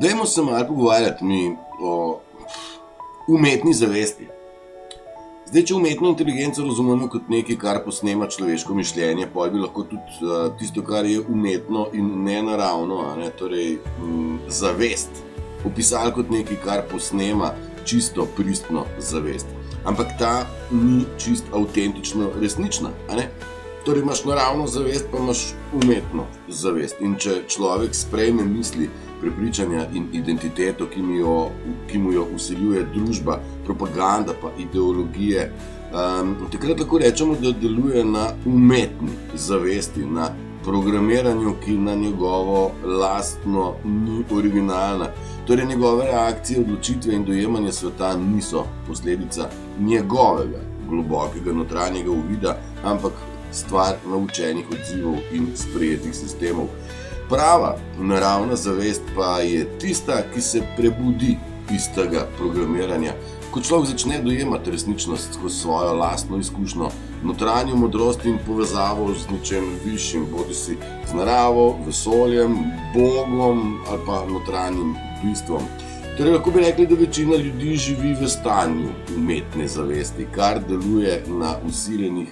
Dajmo se malo pogovarjati mi o umetni zavesti. Zdaj, če umetno inteligenco razumemo kot nekaj, kar posnema človeško mišljenje, potem bi lahko tudi tisto, kar je umetno in nenaravno, torej zavest, opisali kot nekaj, kar posnema čisto pristno zavest. Ampak ta ni čisto avtentično resnična. Torej imaš naravno zavest, pa imaš umetno zavest. In če človek sprejme misli, prepričanja in identiteto, ki mu jo vsiljuje družba, propaganda pa ideologije, takrat lahko rečemo, da deluje na umetni zavesti, na programiranju, ki na njegovo lastno ni originalna. Torej njegove reakcije, odločitve in dojemanje sveta niso posledica njegovega globokega notranjega uvida, ampak stvar naučenih odzivov in sprejetih sistemov. Prava naravna zavest pa je tista, ki se prebudi iz tega programiranja, ko človek začne dojemati resničnost skozi svojo lastno izkušnjo, notranjo modrost in povezavo z nečem višjim, bodisi z naravo, vesoljem, Bogom ali pa notranjim bistvom. Torej lahko bi rekli, da večina ljudi živi v stanju umetne zavesti, kar deluje na vsiljenih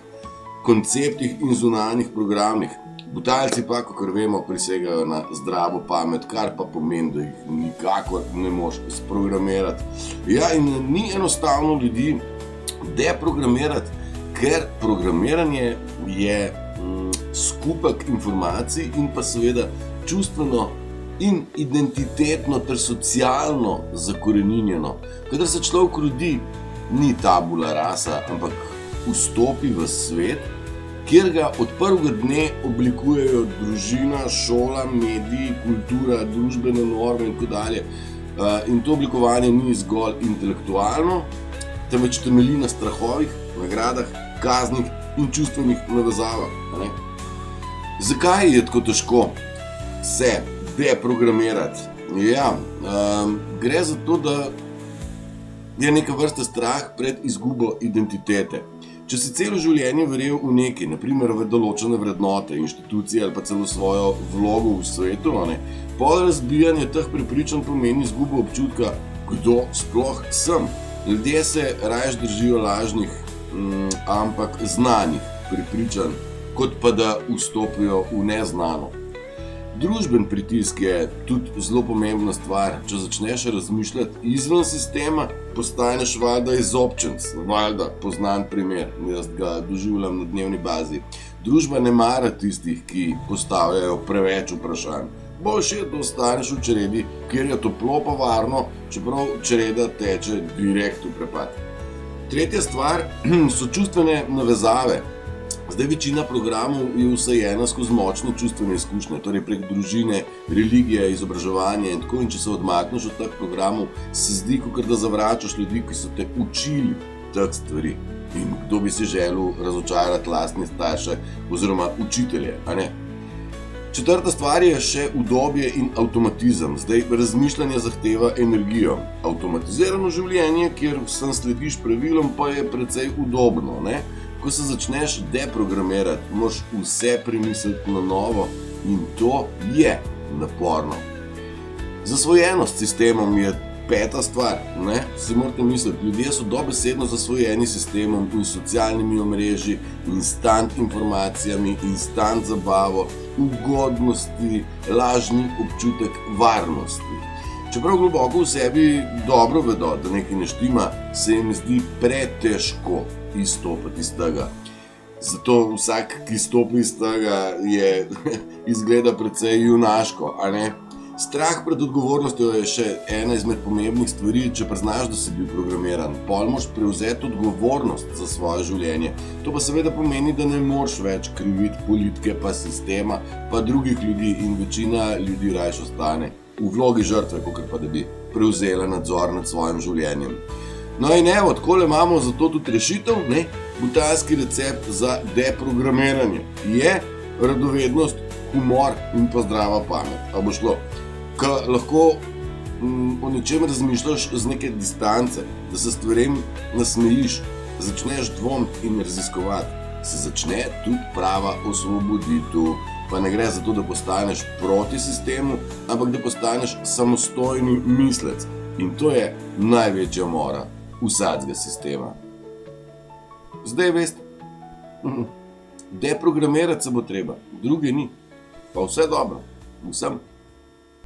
konceptih in zunanjih programih. Butalci pa, kakor vemo, prisegajo na zdravo pamet, kar pa pomeni, da jih nikakor ne moš sprogramirati. Ja, in ni enostavno ljudi deprogramirati, ker programiranje je skupek informacij in pa seveda čustveno in identitetno ter socialno zakoreninjeno. Kadar se človek rodi, ni tabula rasa, ampak vstopi v svet, kjer ga od prvega dne oblikujejo družina, šola, mediji, kultura, družbene norme in tako dalje. In to oblikovanje ni zgolj intelektualno, temveč temelji na strahovih, nagradah, kaznih in čustvenih navezavah. Zakaj je tako težko se deprogramirati? Ja, gre za to, da je neka vrsta strah pred izgubo identitete. Če si celo življenje verjel v nekaj, naprimer v določene vrednote, inštitucije ali pa celo svojo vlogo v svetu, pol razbijanje teh prepričanj pomeni izgubo občutka, kdo sploh sem. Ljudje se raje držijo lažnih, ampak znanih prepričanj, kot pa da vstopijo v neznano. Družben pritisk je tudi zelo pomembna stvar. Če začneš razmišljati izven sistema, postaneš valjda izobčenc, valjda poznan primer, jaz ga doživljam na dnevni bazi. Družba ne mara tistih, ki postavljajo preveč vprašanj. Boljše je, da ostaneš v čredi, kjer je toplo pa varno, čeprav čreda teče direkt v prepad. Tretja stvar so čustvene navezave. Zdaj večina programov je vsajena skozi močne čustvene izkušnje, torej prek družine, religije, izobraževanja in tako. In če se odmakneš od teh programov, se zdi, kakor da zavračaš ljudi, ki so te učili teh stvari. In kdo bi si želel razočarati lastne starše oziroma učitelje, Četrta stvar je še udobje in avtomatizem. Zdaj, razmišljanje zahteva energijo. Avtomatizirano življenje, kjer vsem slediš pravilom, pa je precej udobno, Ko se začneš deprogramirati, moraš vse premisliti na novo in to je naporno. Zasvojenost s sistemom je peta stvar, Si morate misliti, ljudje so dobesedno zasvojeni s sistemom in socialnimi omrežji, instant informacijami, instant zabavo, ugodnosti, lažni občutek varnosti. Čeprav globoko v sebi dobro vedo, da nekaj ne štima, se jim zdi pretežko izstopiti iz tega. Zato vsak, ki stopi iz tega, izgleda precej junaško, Strah pred odgovornostjo je še ena izmed pomembnih stvari. Če priznaš, da si bil programiran, pol moraš prevzeti odgovornost za svoje življenje. To pa seveda pomeni, da ne moreš več kriviti politike pa sistema pa drugih ljudi in večina ljudi raje ostane v vlogi žrtve, kakor pa da bi prevzela nadzor nad svojim življenjem. No in evo, takole imamo zato tudi rešitev, butalski recept za deprogramiranje je radovednost, humor in pa zdrava pamet. A bo šlo? Ko lahko o nečem razmišljaš z neke distance, da se stvarem nasmejiš, začneš dvomiti in raziskovati, se začne tudi prava osvoboditev. Pa ne gre za to, da postaneš proti sistemu, ampak da postaneš samostojni mislec. In to je največja mora vsakega sistema. Zdaj veste, deprogramirati se bo treba, druge ni. Pa vse dobro, vsem.